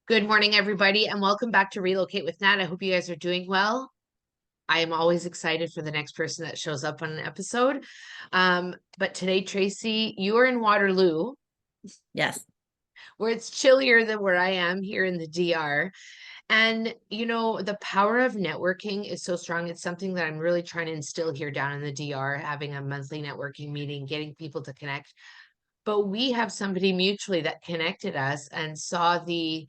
Good morning, everybody, and welcome back to Relocate with Nat. I hope you guys are doing well. I am always excited for the next person that shows up on an episode. But today, Tracy, you are in Waterloo, Yes. where it's chillier than where I am here in the DR. And, the power of networking is so strong. It's something that I'm really trying to instill here down in the DR, having a monthly networking meeting, getting people to connect. But we have somebody mutually that connected us and saw the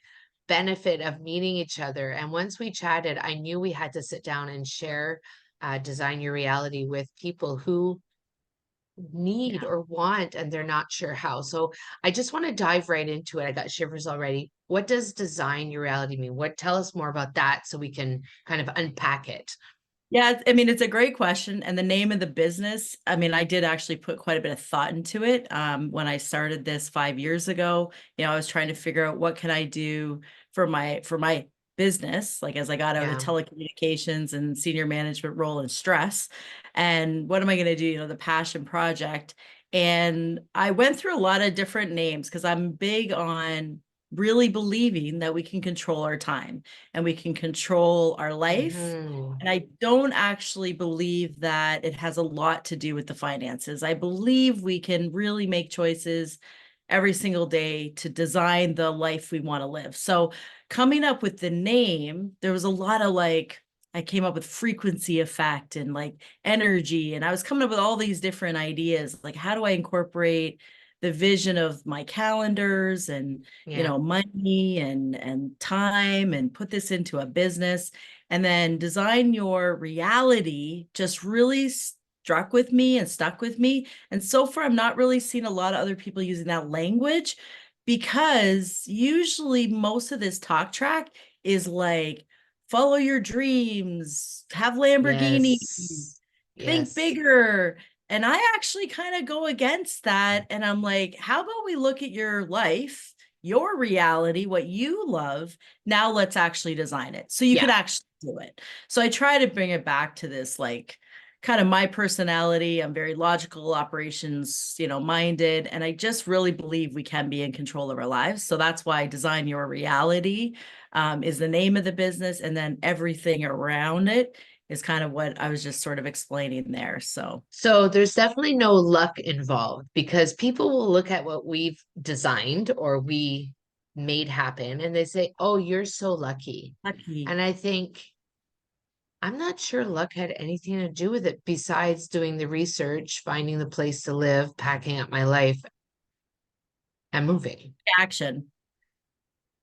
benefit of meeting each other. And once we chatted, I knew we had to sit down and share Design Your Reality with people who need Yeah. or want and they're not sure how. So I just want to dive right into it. I got shivers already. What does Design Your Reality mean? Tell us more about that so we can kind of unpack it. Yeah, I mean, it's a great question. And the name of the business, I mean, I did actually put quite a bit of thought into it. When I started this 5 years ago, I was trying to figure out what can I do for my business, like as I got out of Yeah. telecommunications and senior management role and stress. And what am I going to do? The passion project. And I went through a lot of different names because I'm big on really believing that we can control our time and we can control our life. Mhm. And I don't actually believe that it has a lot to do with the finances. I believe we can really make choices every single day to design the life we want to live. So, coming up with the name, there was a lot of I came up with frequency effect and like energy. And I was coming up with all these different ideas. Like, how do I incorporate the vision of my calendars and Yeah. money and time and put this into a business? And then Design Your Reality just really struck with me and stuck with me. And so far, I'm not really seeing a lot of other people using that language because usually most of this talk track is like, follow your dreams, have Lamborghini, Yes. think Yes. bigger. And I actually kind of go against that. And I'm like, how about we look at your life, your reality, what you love? Now let's actually design it so you Yeah. could actually do it. So I try to bring it back to this, like, kind of my personality. I'm very logical, operations, minded. And I just really believe we can be in control of our lives. So that's why Design Your Reality is the name of the business. And then everything around it is kind of what I was just sort of explaining there. So there's definitely no luck involved because people will look at what we've designed or we made happen and they say, "Oh, you're so lucky." Lucky. And I think I'm not sure luck had anything to do with it besides doing the research, finding the place to live, packing up my life and moving. Action.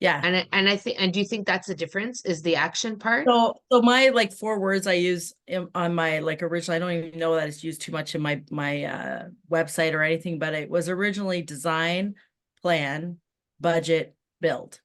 Yeah. And I think do you think that's the difference is the action part? So my like 4 words I use on my like original, I don't even know that it's used too much in my website or anything, but it was originally design, plan, budget, build.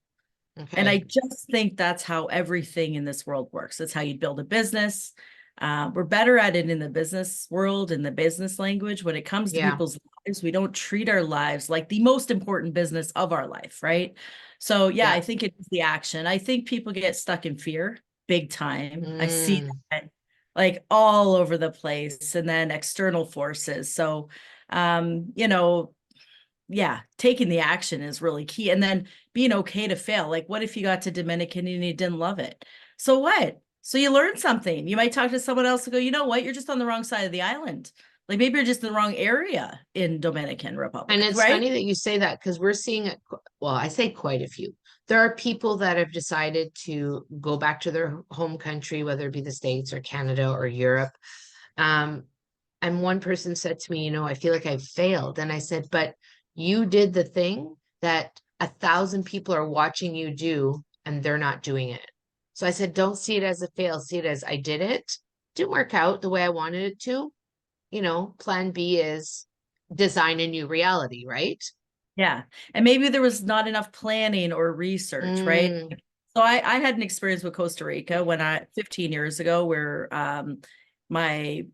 And I Okay. just think that's how everything in this world works. That's how you build a business. We're better at it in the business world, in the business language. When it comes to Yeah. people's lives, we don't treat our lives like the most important business of our life, right? So, yeah, Yeah. I think it's the action. I think people get stuck in fear big time. I see Mm, that like all over the place, and then external forces. So, yeah, taking the action is really key. And then being okay to fail. Like, what if you got to Dominican and you didn't love it? So what? So you learned something. You might talk to someone else and go, you know what? You're just on the wrong side of the island. Like maybe you're just in the wrong area in Dominican And Republic, it's right? funny that you say that because we're seeing it. Well, I say quite a few. There are people that have decided to go back to their home country, whether it be the States or Canada or Europe. Um, and one person said to me, I feel like I've failed. And I said, but you did the thing that 1,000 people are watching you do, and they're not doing it. So I said, don't see it as a fail. See it as I did it. Didn't work out the way I wanted it to. Plan B is design a new reality, right? Yeah. And maybe there was not enough planning or research, right? Mm, So I had an experience with Costa Rica when 15 years ago where my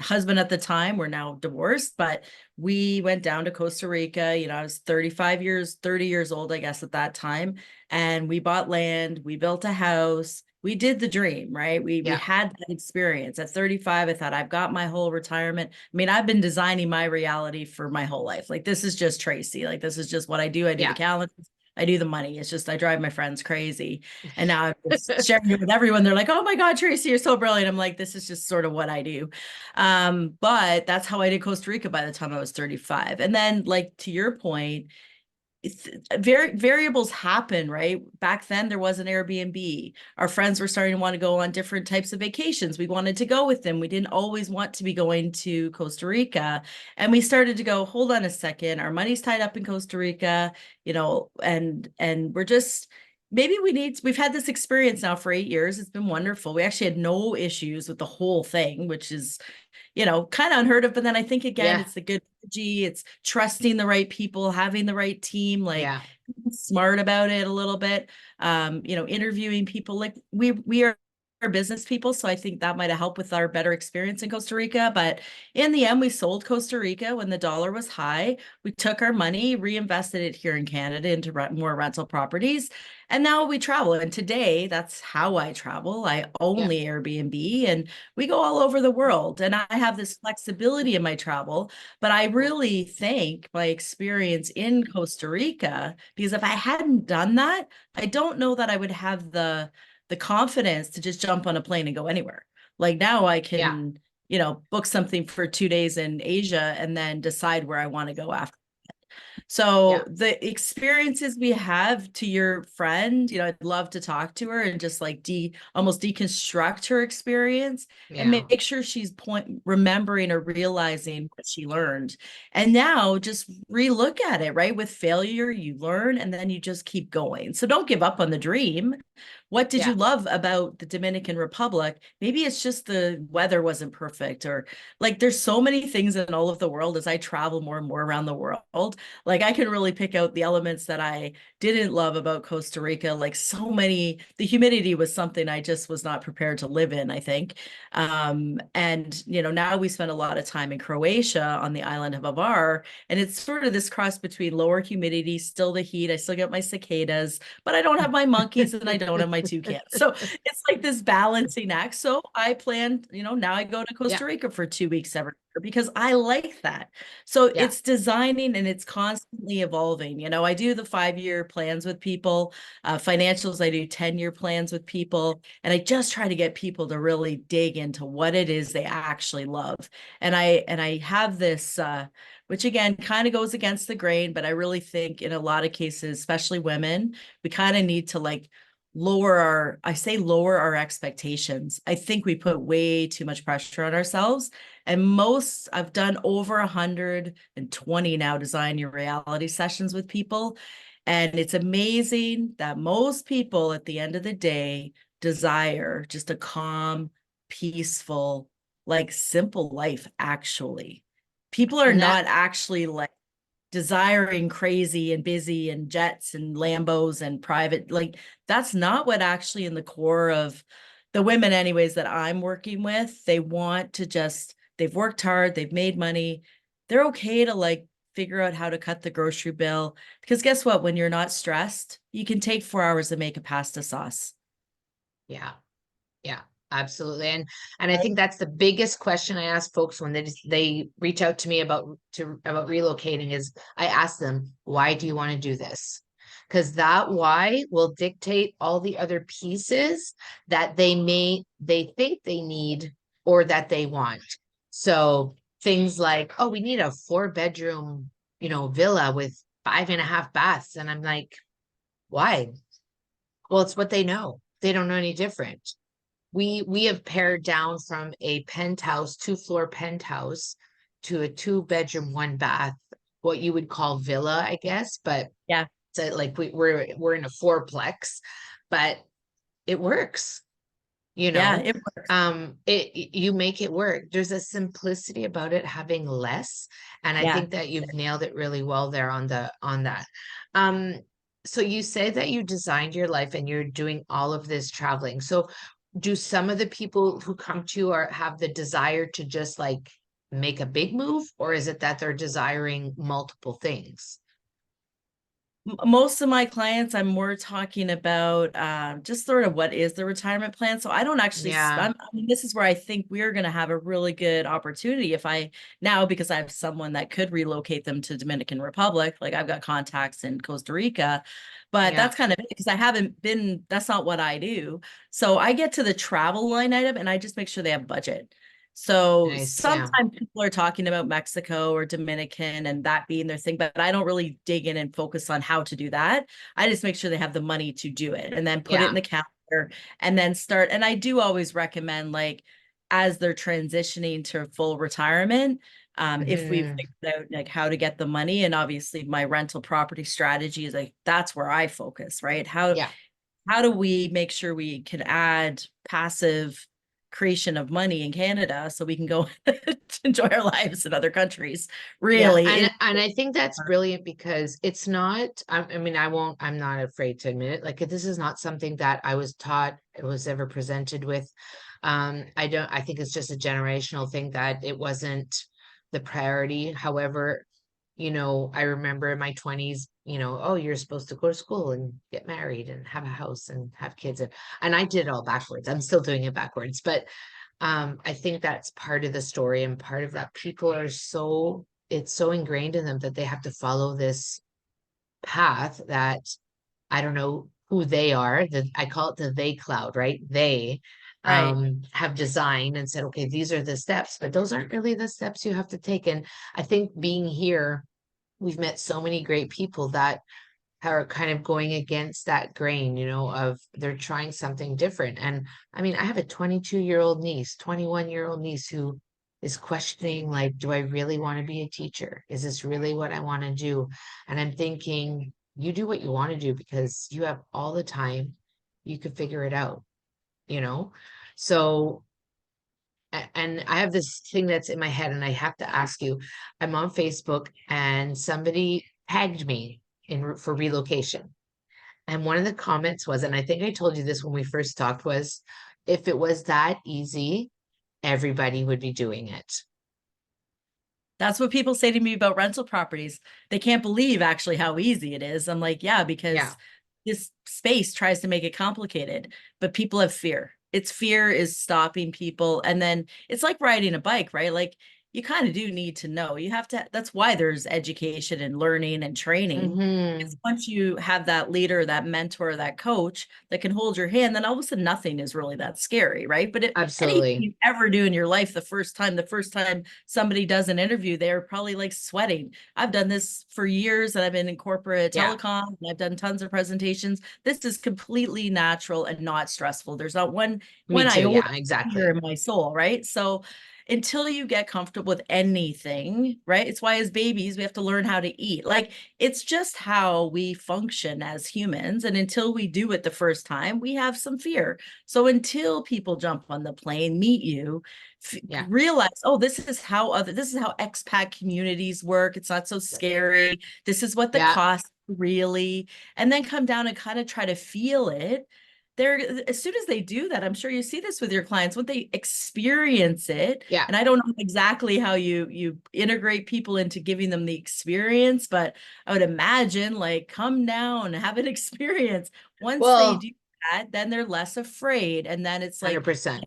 husband at the time, we're now divorced, but we went down to Costa Rica. I was 30 years old, I guess, at that time. And we bought land, we built a house, we did the dream, right? We yeah, had that experience. At 35, I thought I've got my whole retirement. I mean, I've been designing my reality for my whole life. Like this is just Tracy. Like this is just what I do. I do the yeah. calendar. I do the money. It's just I drive my friends crazy. And now I'm just sharing it with everyone. They're like, oh my God, Tracy, you're so brilliant. I'm like, this is just sort of what I do. But that's how I did Costa Rica by the time I was 35. And then, like, to your point, variables happen, right? Back then there was an Airbnb. Our friends were starting to want to go on different types of vacations. We wanted to go with them. We didn't always want to be going to Costa Rica. And we started to go, hold on a second, our money's tied up in Costa Rica, you know, and we're just we've had this experience now for 8 years. It's been wonderful. We actually had no issues with the whole thing, which is, you know, kind of unheard of. But then I think, again, Yeah. it's the good energy, it's trusting the right people, having the right team, like Yeah. smart about it a little bit. You know, interviewing people, like we are business people, so I think that might have helped with our better experience in Costa Rica. But in the end, we sold Costa Rica when the dollar was high. We took our money, reinvested it here in Canada into more rental properties, and now we travel. And today, that's how I travel. I Yeah. only Airbnb, and we go all over the world. And I have this flexibility in my travel, but I really think my experience in Costa Rica, because if I hadn't done that, I don't know that I would have the confidence to just jump on a plane and go anywhere. Like now I Yeah. can, you know, book something for 2 days in Asia and then decide where I want to go after. Yeah. So the experiences we have, to your friend, you know, I'd love to talk to her and just like almost deconstruct her experience and Yeah. make sure she's remembering or realizing what she learned. And now just relook at it, right? With failure, you learn and then you just keep going. So don't give up on the dream. What did Yeah. you love about the Dominican Republic? Maybe it's just the weather wasn't perfect, or like there's so many things in all of the world as I travel more and more around the world. Like I can really pick out the elements that I didn't love about Costa Rica. Like so many, the humidity was something I just was not prepared to live in, I think. And you know, now we spend a lot of time in Croatia on the island of Avar, and it's sort of this cross between lower humidity, still the heat. I still get my cicadas, but I don't have my monkeys and I don't have my toucans. So it's like this balancing act. So I planned, you know, now I go to Yeah. Costa Rica for 2 weeks every year because I like that. So Yeah. it's designing and it's constantly evolving. You know, I do the 5-year plans with people, financials, I do 10-year plans with people. And I just try to get people to really dig into what it is they actually love. And I have this, which again kind of goes against the grain, but I really think in a lot of cases, especially women, we kind of need to like lower our expectations. I think we put way too much pressure on ourselves. And I've done over 120 now design your reality sessions with people. And it's amazing that most people at the end of the day desire just a calm, peaceful, like simple life, actually. People are And that, not actually like desiring crazy and busy and jets and Lambos and private, like that's not what actually in the core of the women anyways that I'm working with. They want to just, they've worked hard, they've made money. They're okay to like figure out how to cut the grocery bill, because guess what? When you're not stressed, you can take 4 hours to make a pasta sauce. yeah. Yeah, absolutely. And I think that's the biggest question I ask folks when they reach out to me about relocating is I ask them, why do you want to do this? Because that why will dictate all the other pieces that they think they need or that they want. So things like, oh, we need a 4-bedroom, villa with 5.5 baths. And I'm like, why? Well, it's what they know. They don't know any different. We have pared down from a penthouse, 2-floor penthouse, to a 2-bedroom, 1 bath, what you would call villa, I guess, but Yeah. so like we're in a fourplex, but it works, you Yeah, know. it works. You make it work. There's a simplicity about it having less, and I Yeah. think that you've nailed it really well there on that. Um, so you say that you designed your life and you're doing all of this traveling. So do some of the people who come to you have the desire to just like make a big move, or is it that they're desiring multiple things? Most of my clients, I'm more talking about just sort of what is the retirement plan. So I don't actually, Yeah, I mean, this is where I think we're going to have a really good opportunity if I now, because I have someone that could relocate them to Dominican Republic, like I've got contacts in Costa Rica, but yeah, that's kind of it because I haven't been, that's not what I do. So I get to the travel line item and I just make sure they have budget. So nice, yeah, sometimes people are talking about Mexico or Dominican and that being their thing, but I don't really dig in and focus on how to do that. I just make sure they have the money to do it and then put it in yeah. the calendar and then start. And I do always recommend like as they're transitioning to full retirement, if we've Hmm. figured out like how to get the money, and obviously my rental property strategy is like that's where I focus, right? Yeah, How do we make sure we can add passive creation of money in Canada so we can go enjoy our lives in other countries? yeah. Really, And I think that's brilliant because it's not, I mean, I'm not afraid to admit it. Like, this is not something that I was taught, it was ever presented with. I think it's just a generational thing that it wasn't the priority. However, I remember in my 20s, oh, you're supposed to go to school and get married and have a house and have kids. And I did it all backwards. I'm still doing it backwards. But I think that's part of the story and part of that. People are it's so ingrained in them that they have to follow this path that I don't know who they are. I call it the they cloud, right? They right. have designed and said, okay, these are the steps, but those aren't really the steps you have to take. And I think being here, we've met so many great people that are kind of going against that grain, of they're trying something different. And I mean, I have a 22-year-old niece, 21-year-old niece who is questioning, like, do I really want to be a teacher? Is this really what I want to do? And I'm thinking, you do what you want to do because you have all the time. You could figure it out, you know? So, and I have this thing that's in my head, and I have to ask you. I'm on Facebook, and somebody tagged me for relocation. And one of the comments was, and I think I told you this when we first talked, was if it was that easy, everybody would be doing it. That's what people say to me about rental properties. They can't believe actually how easy it is. I'm like, yeah, Yeah. because this space tries to make it complicated, but people have fear. It's fear is stopping people. And then it's like riding a bike, right? Like you kind of do need to know. You have to, that's why there's education and learning and training. Because Hmm. once you have that leader, that mentor, that coach that can hold your hand, then all of a sudden nothing is really that scary, right? But anything Absolutely. you ever do in your life, the first time somebody does an interview, they're probably like sweating. I've done this for years and I've been in corporate Yeah. telecom and I've done tons of presentations. This is completely natural and not stressful. There's not Me one too. iota Yeah, of fear exactly. in my soul, right? So until you get comfortable with anything, right? It's why as babies we have to learn how to eat. Like it's just how we function as humans. And until we do it the first time, we have some fear. So until people jump on the plane, meet you, Yeah. realize, oh, this is how expat communities work. It's not so scary. This is what the Yeah. cost really, and then come down and kind of try to feel it. They're as soon as they do that, I'm sure you see this with your clients when they experience it. Yeah. And I don't know exactly how you integrate people into giving them the experience, but I would imagine like come down, have an experience. Once they Well, do that, then they're less afraid. And then it's like, 100%.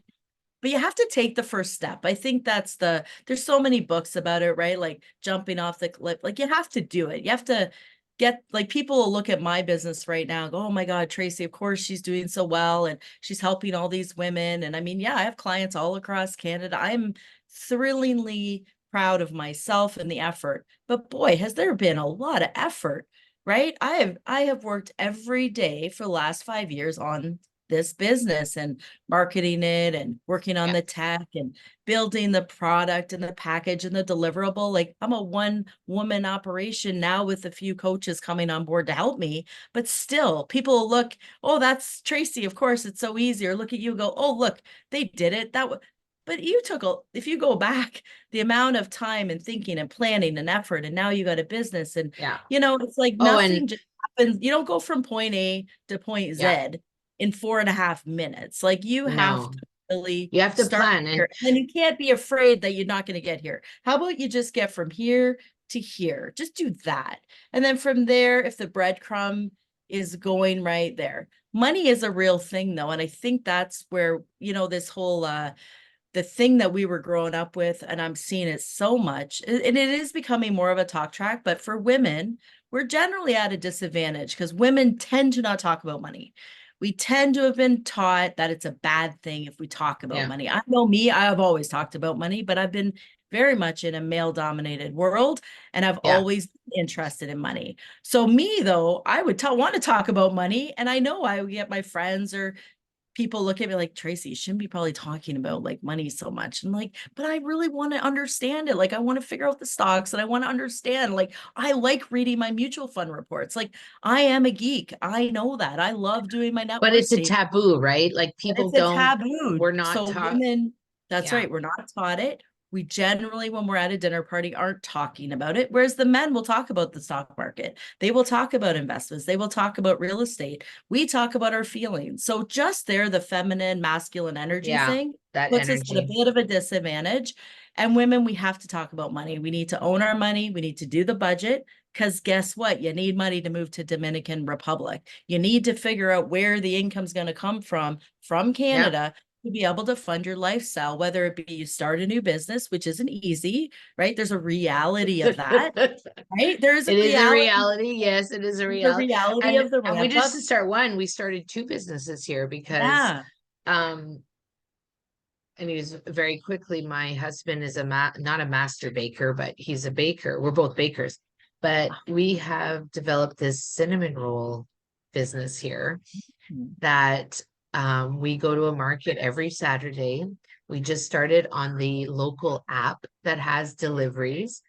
but you have to take the first step. I think there's so many books about it, right? Like jumping off the cliff. Like you have to do it. You have to get, like, people will look at my business right now and go, oh my God, Tracy, of course she's doing so well and she's helping all these women. And I mean, yeah, I have clients all across Canada. I'm thrillingly proud of myself and the effort. But boy, has there been a lot of effort, right? I have worked every day for the last 5 years on this business and marketing it and working on Yeah. the tech and building the product and the package and the deliverable. Like I'm a one woman operation now with a few coaches coming on board to help me, but still people look, oh, that's Tracy. Of course it's so easy. Or look at you go, oh, look, they did it. But if you go back, the amount of time and thinking and planning and effort, and now you got a business and, Yeah. it's like Oh, and nothing just happens. You don't go from point A to point yeah. Z in 4.5 minutes. Like you have No, to really you have to start plan. here. And And then you can't be afraid that you're not going to get here. How about you just get from here to here. Just do that. And then from there, if the breadcrumb is going right there. Money is a real thing though. And I think that's where, you know, this whole the thing that we were growing up with, and I'm seeing it so much, and it is becoming more of a talk track, but for women, we're generally at a disadvantage because women tend to not talk about money. We tend to have been taught that it's a bad thing if we talk about Yeah. money. I know me, I have always talked about money, but I've been very much in a male dominated world and I've Yeah. always been interested in money. So me though, I would want to talk about money, and I know I would get my friends or people look at me like, Tracy, you shouldn't be probably talking about like money so much. I'm like, but I really want to understand it. Like, I want to figure out the stocks and I want to understand. Like, I like reading my mutual fund reports. Like, I am a geek. I know that. I love doing my net But worth it's a statement. taboo, right? Like And people it's a don't, taboo. we're not So taught. women, that's Yeah. right. We're not taught it. We generally, when we're at a dinner party, aren't talking about it. Whereas the men will talk about the stock market. They will talk about investments. They will talk about real estate. We talk about our feelings. So just there, the feminine, masculine energy Yeah. thing That puts us at a energy. bit of a disadvantage. And women, we have to talk about money. We need to own our money. We need to do the budget. Because guess what? You need money to move to Dominican Republic. You need to figure out where the income's going to come from Yeah. Canada to be able to fund your lifestyle, whether it be you start a new business, which isn't easy, right? There's a reality of that, right? There's a It is a reality, reality. Yes, it is a the reality. reality And of the we ramp just up. to start one, we started two businesses here because Yeah. um and he was very quickly, my husband is not a master baker, but he's a baker. We're both bakers. But we have developed this cinnamon roll business here that we go to a market every Saturday. We just started on the local app that has deliveries,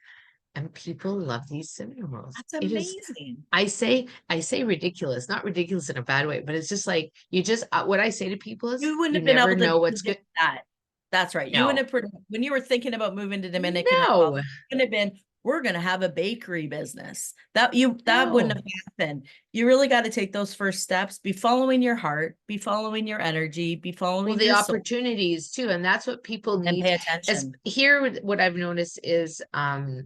and people love these cinnamon rolls. That's It is, amazing. I say ridiculous, not ridiculous in a bad way, but it's just like you just what I say to people is You wouldn't you have been never able to know what's good. predict that. That's right. You No, wouldn't have, when you were thinking about moving to Dominican no, Republic, it would have been, we're going to have a bakery business. That wouldn't no. have happened. You really got to take those first steps, be following your heart, be following your energy, be Well, following the your soul, opportunities too, and that's what people and need. pay As attention. here, what I've noticed is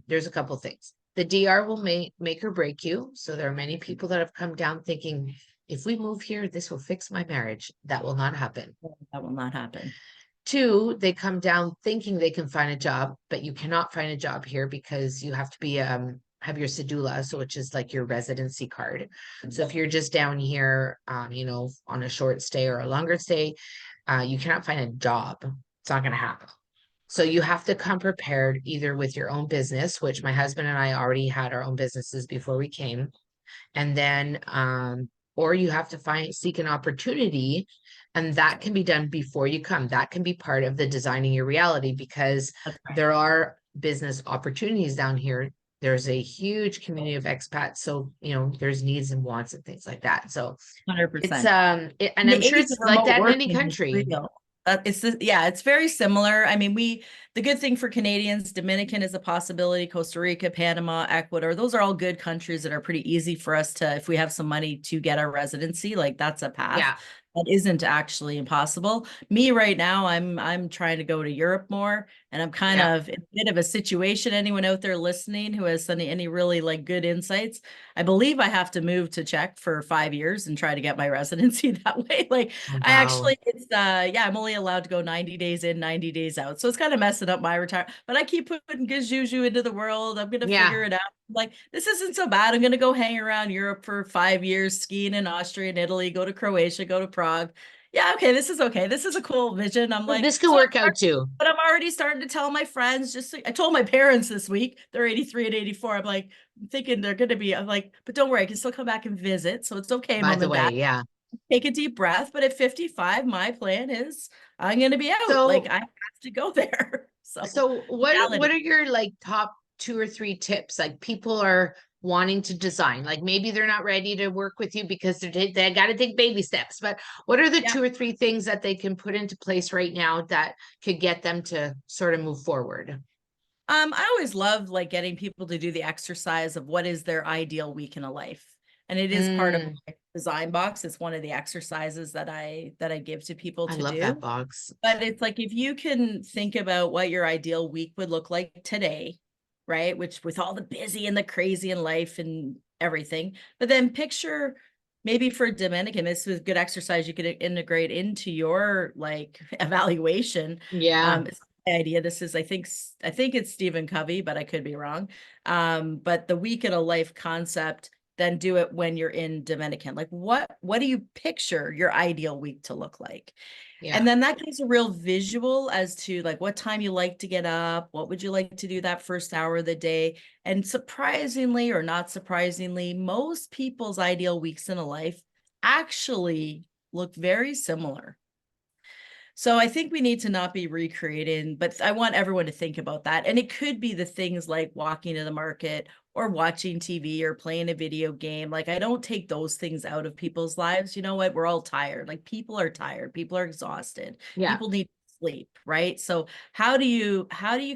there's a couple things. The DR will make or break you. So there are many people that have come down thinking, if we move here, this will fix my marriage. That will not happen. That will not happen. Two, they come down thinking they can find a job, but you cannot find a job here because you have to be have your cedula, so which is like your residency card. So if you're just down here, on a short stay or a longer stay, you cannot find a job. It's not going to happen. So you have to come prepared either with your own business, which my husband and I already had our own businesses before we came, and then or you have to seek an opportunity, and that can be done before you come. That can be part of the designing your reality, because That's right. there are business opportunities down here. There's a huge community of expats, so there's needs and wants and things like that. So it's 100%. and And I'm the sure age it's of like remote that in any working is country. real. Yeah, it's very similar. I mean, the good thing for Canadians, Dominican is a possibility, Costa Rica, Panama, Ecuador, those are all good countries that are pretty easy for us to, if we have some money to get our residency, like that's a path Yeah. that isn't actually impossible. Me right now, I'm trying to go to Europe more, and I'm kind Yeah. of in a bit of a situation. Anyone out there listening who has any really like good insights, I believe I have to move to Czech for 5 years and try to get my residency that way. Like Oh, I wow. actually, yeah, I'm only allowed to go 90 days in, 90 days out. So it's kind of messing up my retirement, but I keep putting good juju into the world. I'm going to Yeah. figure it out. Like, this isn't so bad. I'm going to go hang around Europe for 5 years, skiing in Austria and Italy, go to Croatia, go to Prague. Yeah, okay, this is okay. This is a cool vision. I'm Well, like, this could work out too. but I'm already starting to tell my friends. I told my parents this week, they're 83 and 84. I'm like, I'm thinking they're going to be, I'm like, but don't worry, I can still come back and visit. So it's okay, By mom the and way, dad. yeah. Take a deep breath. But at 55, my plan is I'm going to be out. Like, So I have to go there. So So what reality. are your like top two or three tips? Like people are wanting to design, like maybe they're not ready to work with you because they got to take baby steps. But what are the Yeah. two or three things that they can put into place right now that could get them to sort of move forward? I always love like getting people to do the exercise of what is their ideal week in a life. And it is part of Mm, my design box. It's one of the exercises that I give to people I to love that do. box. But it's like if you can think about what your ideal week would look like today, right? Which with all the busy and the crazy in life and everything. But then picture maybe for Dominican, this is a good exercise you could integrate into your like evaluation. Yeah. It's my idea. This is, I think it's Stephen Covey, but I could be wrong. But the week in a life concept, then do it when you're in Dominican. Like what do you picture your ideal week to look like? Yeah. And then that gives a real visual as to like what time you like to get up, what would you like to do that first hour of the day. And surprisingly or not surprisingly, most people's ideal weeks in a life actually look very similar. So I think we need to not be recreating, but I want everyone to think about that. And it could be the things like walking to the market or watching TV or playing a video game. Like I don't take those things out of people's lives. You know what? We're all tired. Like people are tired. People are exhausted. Yeah. People need sleep, right? So how do you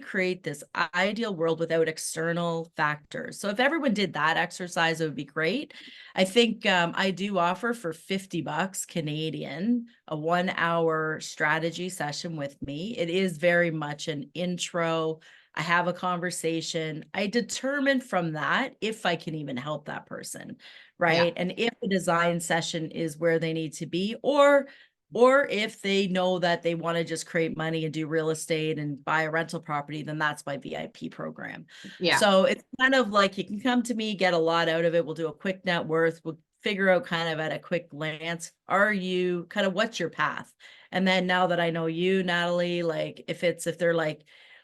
create this ideal world without external factors? So if everyone did that exercise, it would be great. I think I do offer for $50 Canadian a 1 hour strategy session with me. It is very much an intro. I have a conversation. I determine from that if I can even help that person, Yeah. right? And if the design session is where they need to be, or if they know that they want to just create money and do real estate and buy a rental property, then that's my VIP program. Yeah. So it's kind of like you can come to me, get a lot out of it. We'll do a quick net worth. We'll figure out kind of at a quick glance, are you kind of what's your path? And then now that I know you, Natalie, like if they're like,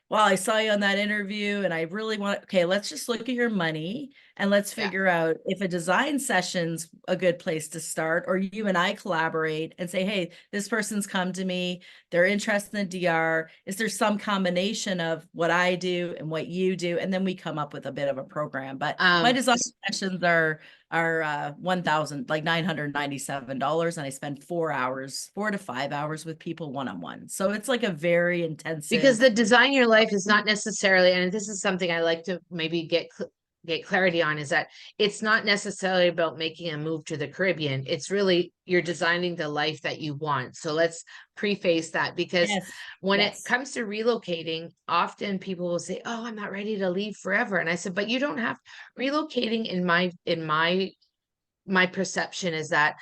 wow, I saw you on that interview and I really want, okay, let's just look at your money and let's Yeah. figure out if a design session's a good place to start, or you and I collaborate and say, hey, this person's come to me, they're interested in DR. Is there some combination of what I do and what you do? And then we come up with a bit of a program. But my design sessions are 1,000 like $997, and I spend 4 hours, 4 to 5 hours with people one-on-one. So it's like a very Because intensive. the design your life is not necessarily, and this is something I like to maybe get clarity on, is that it's not necessarily about making a move to the Caribbean. It's really you're designing the life that you want. So let's preface that, because Yes, when it yes. comes to relocating, often people will say, "Oh, I'm not ready to leave forever." And I said, "But you don't have relocating in my perception is that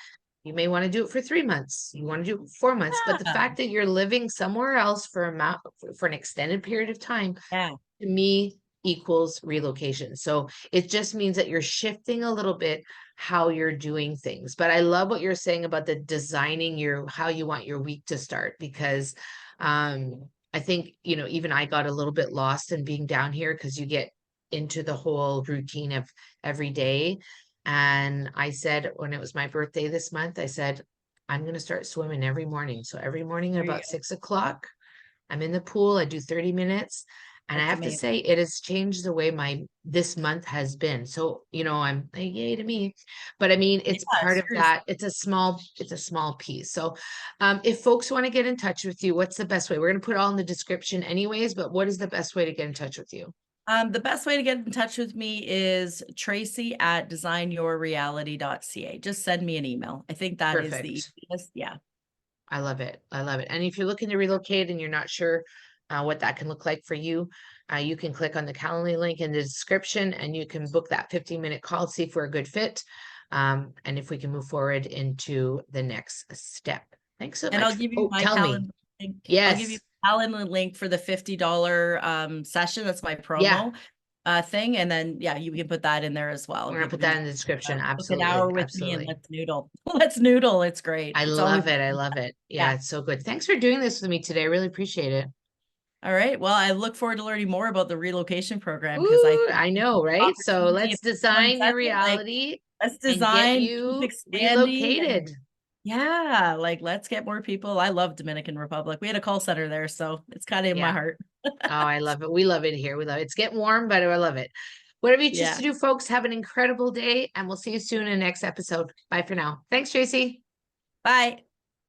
you may want to do it for 3 months, you want to do it for 4 months, but the Yeah, fact that you're living somewhere else for an extended period of time, yeah. to me equals relocation. So it just means that you're shifting a little bit how you're doing things. But I love what you're saying about the designing your how you want your week to start, because I think, even I got a little bit lost in being down here because you get into the whole routine of every day. And I said, when it was my birthday this month, I said, I'm going to start swimming every morning. So every morning at There you about go. 6 o'clock, I'm in the pool. I do 30 minutes. And I That's have to amazing. say, it has changed the way this month has been. So, I'm like, yay to me. But I mean, it's Yeah, part of seriously. that. It's a small piece. So if folks want to get in touch with you, what's the best way? We're going to put it all in the description anyways, but what is the best way to get in touch with you? The best way to get in touch with me is Tracy at designyourreality.ca. Just send me an email. I think that is the Perfect. easiest. Yeah. I love it. I love it. And if you're looking to relocate and you're not sure what that can look like for you, you can click on the Calendly link in the description and you can book that 15-minute call, see if we're a good fit, and if we can move forward into the next step. Thanks so And I'll much. give you Oh, my tell me. calendar link. I'll give you Yes. a calendar link for the $50 session. That's my Yeah. promo thing. And then yeah, you can put that in there as well. We're And gonna put people can that just in the description. book an Absolutely. hour with me and Absolutely. let's noodle. Let's noodle. It's great. I It's always love it. I love it. yeah. Yeah, it's so good. Thanks for doing this with me today. I really appreciate it. All right. Well, I look forward to learning more about the relocation program because I Ooh, think I it's know, an right? So opportunity. If let's someone design says your it, like, reality let's and get design, keep you expanding, relocated. and yeah, like let's get more people. I love Dominican Republic. We had a call center there, so it's kind of in my Yeah. heart. Oh, I love it. We love it here. We love it. It's getting warm, but I love it. Whatever you choose Yeah. to do, folks, have an incredible day, and we'll see you soon in the next episode. Bye for now. Thanks, Tracy. Bye.